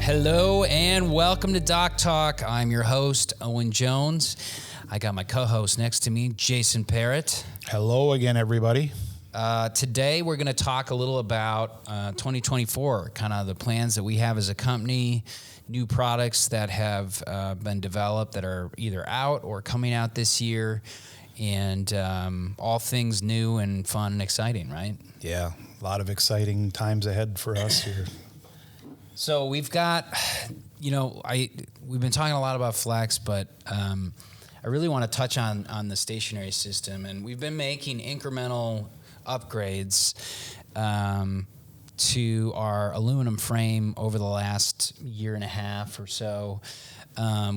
Hello and welcome to Doc Talk. I'm your host, Owen Jones. I got my co-host next to me, Jason Parrott. Hello again, everybody. Today we're going to talk a little about 2024, kind of the plans that we have as a company, new products that have been developed that are either out or coming out this year, and all things new and fun and exciting, right? Yeah, a lot of exciting times ahead for us here. So we've got, we've been talking a lot about Flex, but I really want to touch on the stationary system, and we've been making incremental upgrades to our aluminum frame over the last year and a half or so.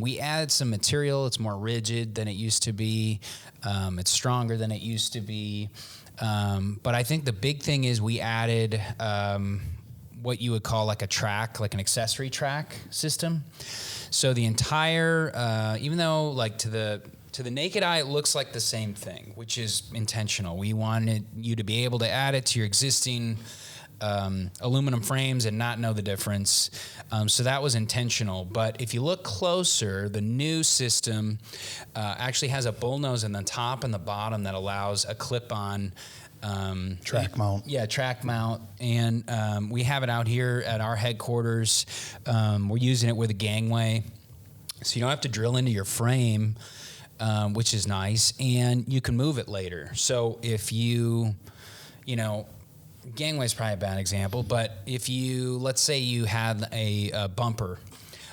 We added some material. It's more rigid than it used to be. It's stronger than it used to be. But I think the big thing is we added what you would call like a track, like an accessory track system. So the entire, even though like to the naked eye, it looks like the same thing, which is intentional. We wanted you to be able to add it to your existing aluminum frames and not know the difference. So that was intentional. But if you look closer, the new system actually has a bullnose in the top and the bottom that allows a clip-on track mount. Yeah, track mount. And we have it out here at our headquarters. We're using it with a gangway. So you don't have to drill into your frame, which is nice. And you can move it later. So if gangway is probably a bad example, but if let's say you had a bumper,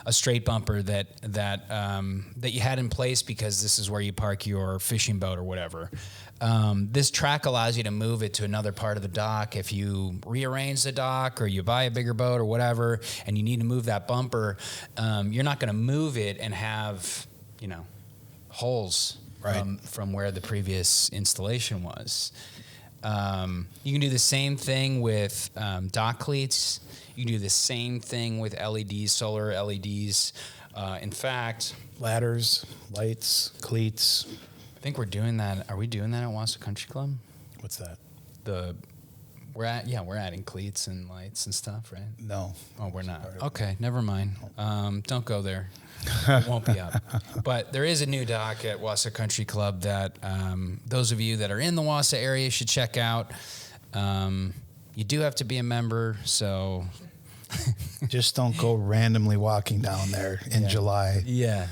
a straight bumper that you had in place because this is where you park your fishing boat or whatever. This track allows you to move it to another part of the dock. If you rearrange the dock or you buy a bigger boat or whatever, and you need to move that bumper, you're not going to move it and have, holes from where the previous installation was. You can do the same thing with dock cleats. You can do the same thing with LEDs, solar LEDs. In fact, ladders, lights, cleats. I think we're doing that. Are we doing that at Wausau Country Club? What's that? We're adding cleats and lights and stuff, right? No. Oh, we're not. Okay, never mind. Don't go there. It won't be up. But there is a new dock at Wausau Country Club that those of you that are in the Wausau area should check out. You do have to be a member, so just don't go randomly walking down there in July. Yeah.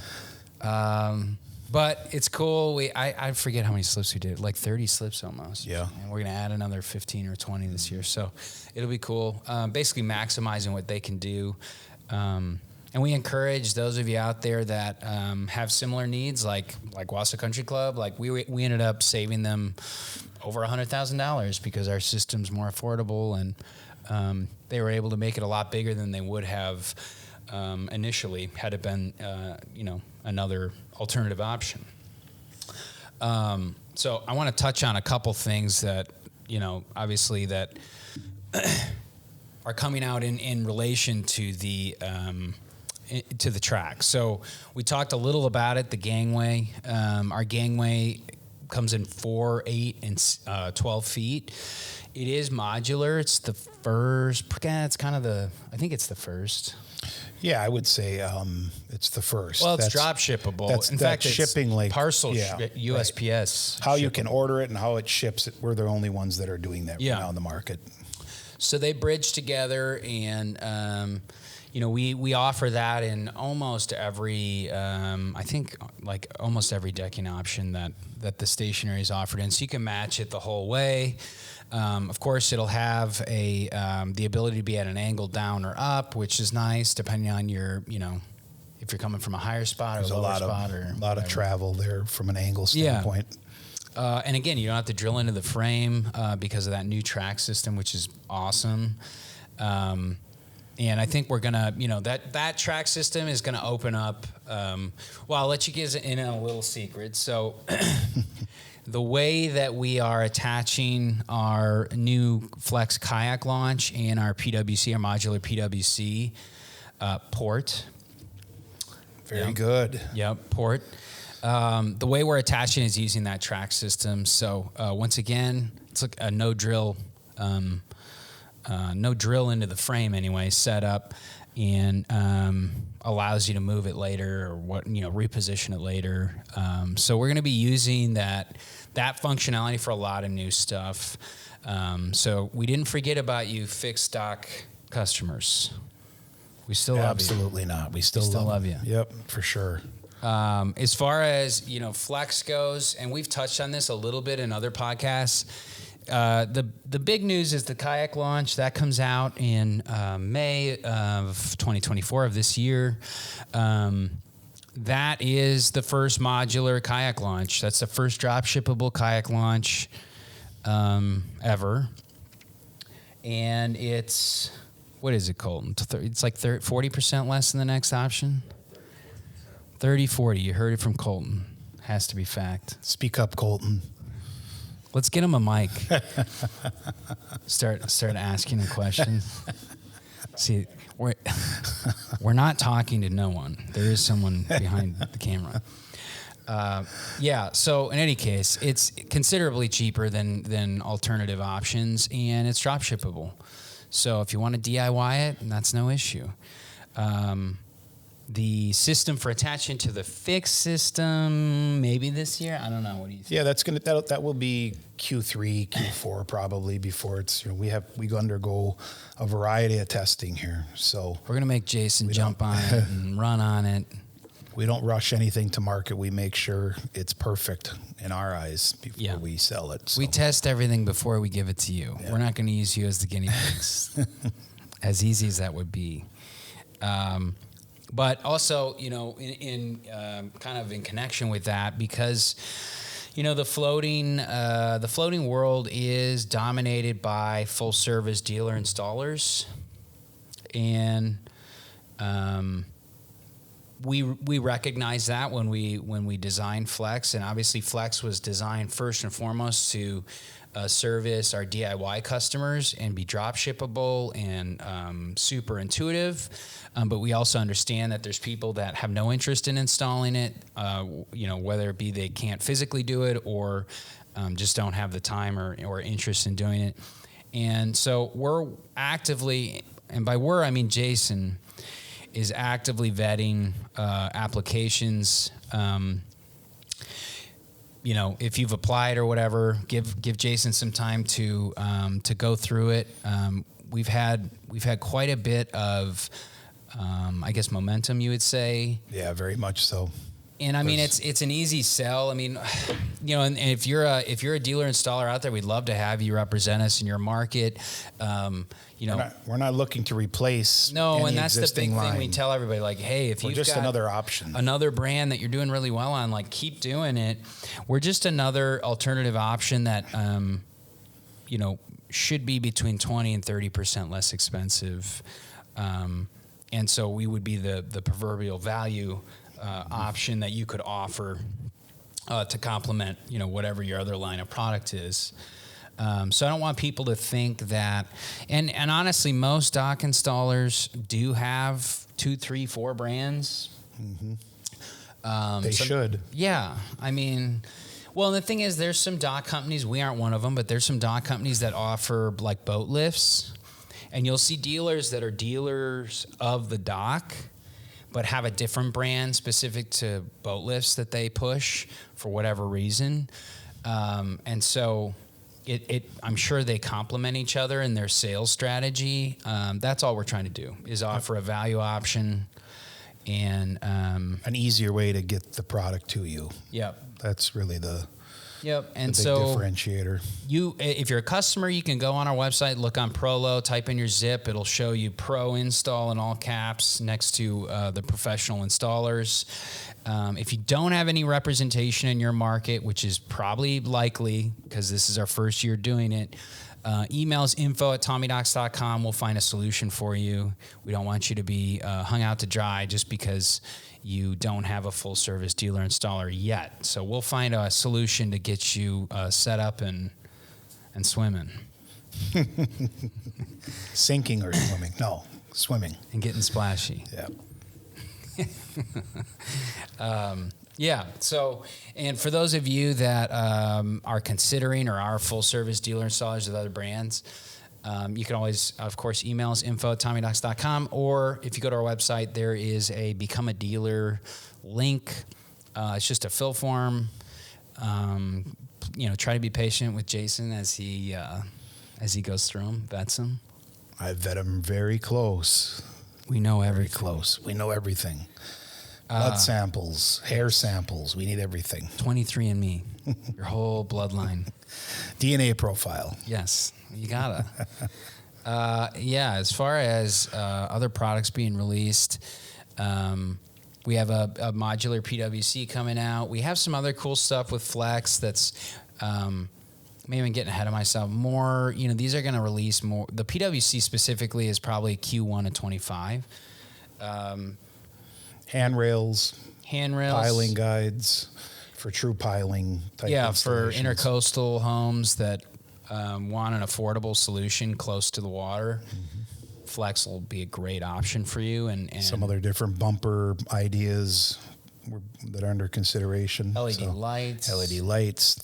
But it's cool. I forget how many slips we did, like 30 slips almost. Yeah. And we're going to add another 15 or 20 this year. So it'll be cool. Basically maximizing what they can do. And we encourage those of you out there that have similar needs, like Wausau Country Club. Like we ended up saving them over $100,000 because our system's more affordable, and they were able to make it a lot bigger than they would have initially had it been, another alternative option. So I want to touch on a couple things that, obviously that are coming out in relation to the track. So we talked a little about it, the gangway. Our gangway comes in 4, 8, and 12 feet. It is modular. It's the first. It's kind of I think it's the first. Yeah, I would say it's the first. Well, it's drop shippable. In fact, shipping it's like parcel USPS. Right. How you can order it and how it ships it. We're the only ones that are doing that right now in the market. So they bridge together, and we offer that in almost every, I think like almost every decking option that the stationary is offered in. So you can match it the whole way. Of course, it'll have the ability to be at an angle down or up, which is nice depending on your, if you're coming from a higher spot or a lower spot. A lot of travel there from an angle standpoint. Yeah. And again, you don't have to drill into the frame because of that new track system, which is awesome. And I think we're going to, that track system is going to open up. Well, I'll let you get in on a little secret. So the way that we are attaching our new Flex kayak launch and our PWC, our modular PWC port. Very good. Yep, port. The way we're attaching is using that track system. So once again, it's like a no drill into the frame anyway setup. and allows you to move it later or reposition it later. So we're going to be using that functionality for a lot of new stuff. So we didn't forget about you, fixed stock customers. We still love you. Absolutely not. We still love you. Yep, for sure. As far as Flex goes, and we've touched on this a little bit in other podcasts. The big news is the kayak launch that comes out in May of 2024 of this year. That is the first modular kayak launch. That's the first drop shippable kayak launch ever, and it's what is it, Colton? It's like 40% less than the next option. 30-40. You heard it from Colton. Has to be fact. Speak up, Colton. Let's get him a mic. Start asking him questions. See, we're not talking to no one. There is someone behind the camera. So in any case, it's considerably cheaper than alternative options, and it's drop shippable. So if you want to DIY it, that's no issue. The system for attaching to the fixed system, maybe this year. I don't know. What do you think? Yeah, that will be Q3, Q4 probably before it's. We undergo a variety of testing here, so we're gonna make Jason jump on it and run on it. We don't rush anything to market. We make sure it's perfect in our eyes before we sell it. So. We test everything before we give it to you. Yeah. We're not going to use you as the guinea pigs, as easy as that would be. But also, in kind of in connection with that, because the floating world is dominated by full service dealer installers, and we recognize that when we designed Flex, and obviously Flex was designed first and foremost to service our DIY customers and be drop shippable and super intuitive. But we also understand that there's people that have no interest in installing it, whether it be they can't physically do it or just don't have the time or interest in doing it. And so we're actively, and by we're I mean Jason, is actively vetting applications. If you've applied or whatever, give Jason some time to go through it. We've had quite a bit of, momentum, you would say. Yeah, very much so. And I mean, it's an easy sell. I mean, and if you're a dealer installer out there, we'd love to have you represent us in your market. We're not looking to replace. No, and that's the big thing we tell everybody. Like, hey, if you've just got another option, another brand that you're doing really well on, like, keep doing it. We're just another alternative option that, should be between 20 and 30% less expensive. And so we would be the proverbial value option that you could offer to complement, whatever your other line of product is. So I don't want people to think that, and honestly, most dock installers do have 2, 3, 4 brands. Mm-hmm. They should. Yeah. I mean, well, the thing is, there's some dock companies, we aren't one of them, but there's some dock companies that offer like boat lifts, and you'll see dealers that are dealers of the dock, but have a different brand specific to boat lifts that they push for whatever reason. And so I'm sure they complement each other in their sales strategy. That's all we're trying to do, is offer a value option and an easier way to get the product to you. Yep. That's really the and big so differentiator. If you're a customer, you can go on our website, look on Prolo, type in your zip. It'll show you Pro Install in all caps next to the professional installers. If you don't have any representation in your market, which is probably likely because this is our first year doing it, email us info@tommydocks.com. We'll find a solution for you. We don't want you to be hung out to dry just because you don't have a full service dealer installer yet. So we'll find a solution to get you set up and swimming. Sinking or swimming? No, swimming. And getting splashy. Yeah. So, and for those of you that are considering or are full service dealer installers with other brands, You can always, of course, email us info@tommydocs.com, or if you go to our website, there is a Become a Dealer link. It's just a fill form. Try to be patient with Jason as he goes through them, vets them. I vet them very close. We know Very everything. close. We know everything. Blood samples, hair samples. We need everything. 23andMe, your whole bloodline. DNA profile. Yes, you gotta. As far as other products being released, we have a modular PWC coming out. We have some other cool stuff with Flex that's maybe I'm getting ahead of myself. More, these are going to release more. The PWC specifically is probably Q1 of 25. Handrails, piling guides for true piling type for installations. intercoastal homes that want an affordable solution close to the water. Flex will be a great option for you, and some other different bumper ideas that are under consideration. LED lights.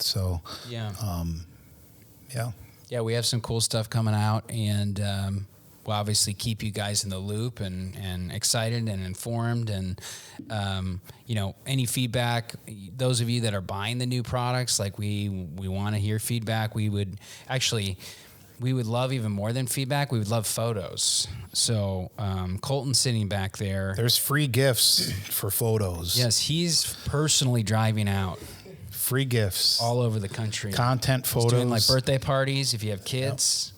So we have some cool stuff coming out, and we'll obviously keep you guys in the loop and excited and informed. And any feedback, those of you that are buying the new products, like we want to hear feedback. We would love even more than feedback. We would love photos. So Colton's sitting back there. There's free gifts for photos. Yes, he's personally driving out. Free gifts. All over the country. Content photos. He's doing like birthday parties if you have kids.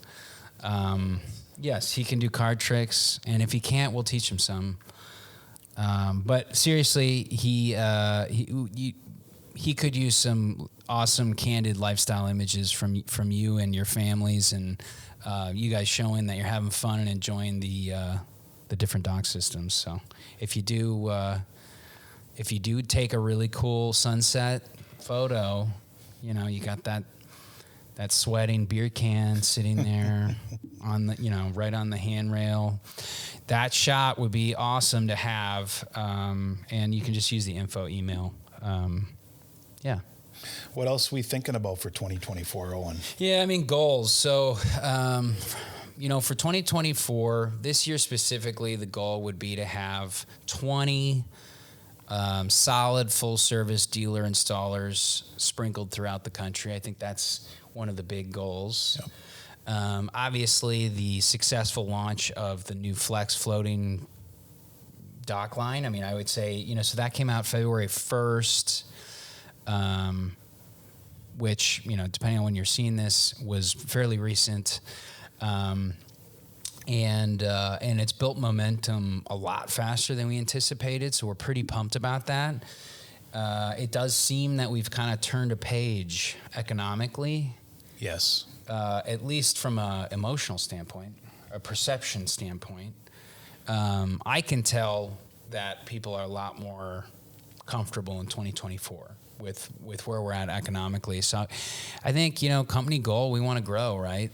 Yep. Yes, he can do card tricks. And if he can't, we'll teach him some. But seriously, he could use some awesome candid lifestyle images from you and your families, and you guys showing that you're having fun and enjoying the different dock systems. So if you do take a really cool sunset photo, you got that sweating beer can sitting there on the right on the handrail. That shot would be awesome to have, and you can just use the info email. What else are we thinking about for 2024, Owen? Yeah, goals. So, for 2024, this year specifically, the goal would be to have 20 solid full-service dealer installers sprinkled throughout the country. I think that's one of the big goals. Yep. Obviously, the successful launch of the new Flex floating dock line. I would say, so that came out February 1st. Which, depending on when you're seeing this, was fairly recent. And it's built momentum a lot faster than we anticipated, so we're pretty pumped about that. It does seem that we've kind of turned a page economically. Yes. At least from an emotional standpoint, a perception standpoint. I can tell that people are a lot more comfortable in 2024 with where we're at economically. So I think, company goal, we want to grow, right?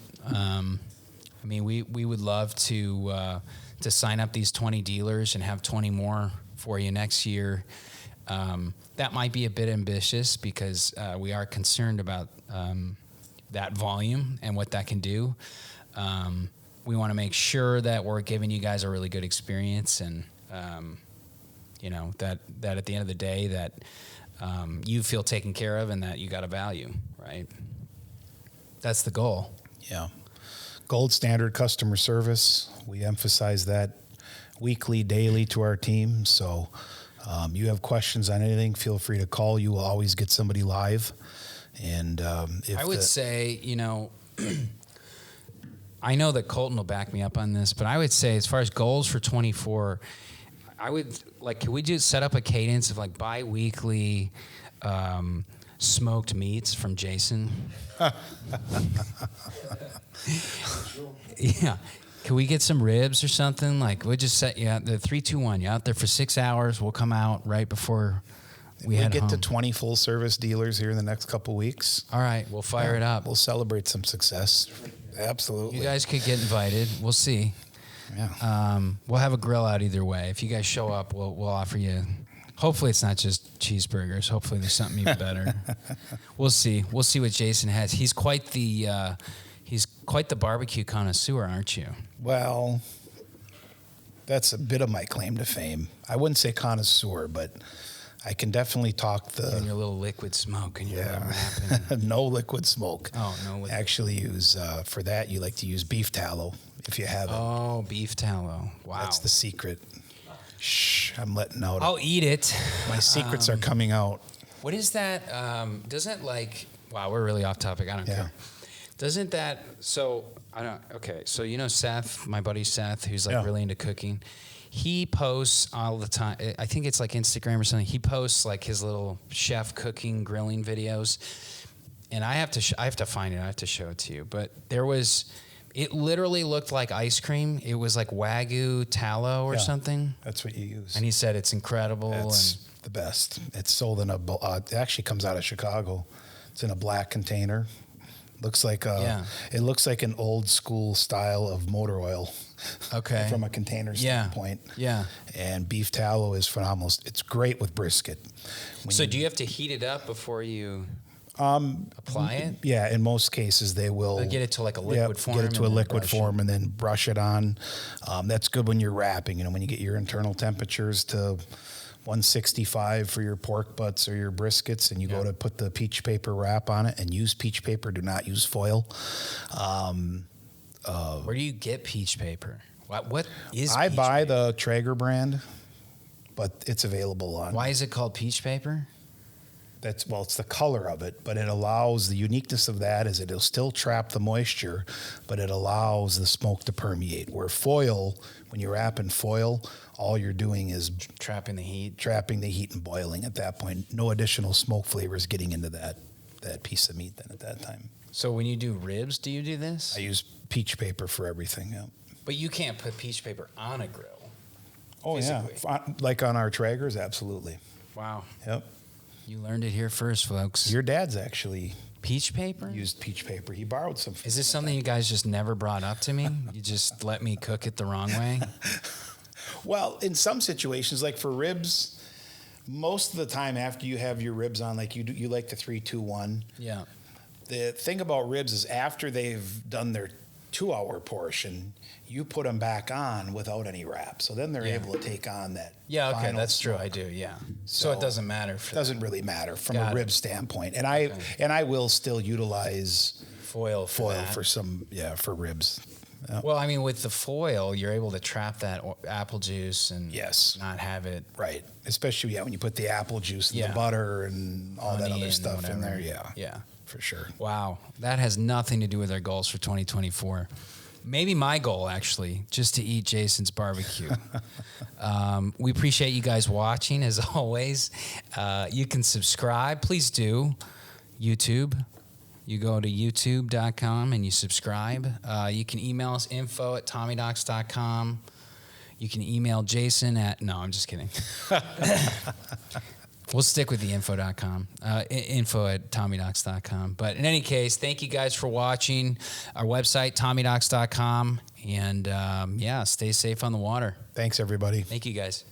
We would love to sign up these 20 dealers and have 20 more for you next year. That might be a bit ambitious because we are concerned about that volume and what that can do. We want to make sure that we're giving you guys a really good experience, and that at the end of the day that you feel taken care of and that you got a value, right? That's the goal. Yeah. Gold standard customer service. We emphasize that weekly, daily to our team. So you have questions on anything, feel free to call. You will always get somebody live. And I would say, I know that Colton will back me up on this, but I would say as far as goals for 24, I would can we just set up a cadence of bi-weekly smoked meats from Jason? Yeah. Can we get some ribs or something? We'll just set you out the 3, 2, 1. You're out there for 6 hours. We'll come out right before we head get home. to 20 full service dealers here in the next couple weeks. All right, we'll fire it up. We'll celebrate some success. Absolutely. You guys could get invited. We'll see. Yeah. We'll have a grill out either way. If you guys show up, we'll offer you. Hopefully, it's not just cheeseburgers. Hopefully, there's something even better. We'll see. We'll see what Jason has. He's quite the quite the barbecue connoisseur, aren't you? Well, that's a bit of my claim to fame. I wouldn't say connoisseur, but I can definitely talk And your little liquid smoke and your wrapping. no liquid smoke. Oh, no liquid. Actually use, for that, you like to use beef tallow if you have it. Oh, beef tallow. Wow. That's the secret. Shh, I'm letting out. I'll eat it. My secrets are coming out. What is that? Doesn't wow, we're really off topic. I don't care. Doesn't that, okay. So, Seth, my buddy Seth, who's really into cooking, he posts all the time. I think it's like Instagram or something. He posts like his little chef cooking, grilling videos. And I have to find it. I have to show it to you. But it literally looked like ice cream. It was like Wagyu tallow or something. That's what you use. And he said it's incredible. It's the best. It's sold in it actually comes out of Chicago. It's in a black container. Looks like it looks like an old school style of motor oil. Okay. From a container standpoint. Yeah. And beef tallow is phenomenal. It's great with brisket. So do you have to heat it up before you apply it? Yeah, in most cases they will. They'll get it to like a liquid form. Get it to a liquid form and then brush it on. That's good when you're wrapping. When you get your internal temperatures to 165 for your pork butts or your briskets, and you go to put the peach paper wrap on it, and use peach paper. Do not use foil. Where do you get peach paper? What is? I buy paper? the Traeger brand, but it's available on. Why is it called peach paper? It's the color of it, but it allows, the uniqueness of that is it'll still trap the moisture, but it allows the smoke to permeate. Where foil, when you're wrapping foil, all you're doing is trapping the heat and boiling at that point. No additional smoke flavors getting into that piece of meat then at that time. So when you do ribs, do you do this? I use peach paper for everything, yeah. But you can't put peach paper on a grill. Oh, physically. Yeah. Like on our Traegers, absolutely. Wow. Yep. You learned it here first, folks. Your dad's actually peach paper? Used peach paper. He borrowed some. Is this something you guys just never brought up to me? You just let me cook it the wrong way? Well, in some situations, like for ribs, most of the time after you have your ribs on, like you like the 3-2-1. Yeah. The thing about ribs is after they've done their 2-hour portion, you put them back on without any wrap. So then they're able to take on that. Yeah, okay, that's smoke. true. I do, yeah. So it doesn't matter. It doesn't really matter from a rib standpoint. And I will still utilize foil for some, for ribs. Yeah. Well, I mean, with the foil, you're able to trap that apple juice and not have it. Right. Especially, when you put the apple juice and the butter and all that other stuff in there. Yeah. Yeah. For sure. Wow. That has nothing to do with our goals for 2024. Maybe my goal, actually, just to eat Jason's barbecue. We appreciate you guys watching, as always. You can subscribe. Please do. YouTube. You go to youtube.com and you subscribe. You can email us info@tommydocs.com. You can email Jason no, I'm just kidding. We'll stick with the info.com, info@tommydocs.com. But in any case, thank you guys for watching. Our website, tommydocs.com. And stay safe on the water. Thanks, everybody. Thank you, guys.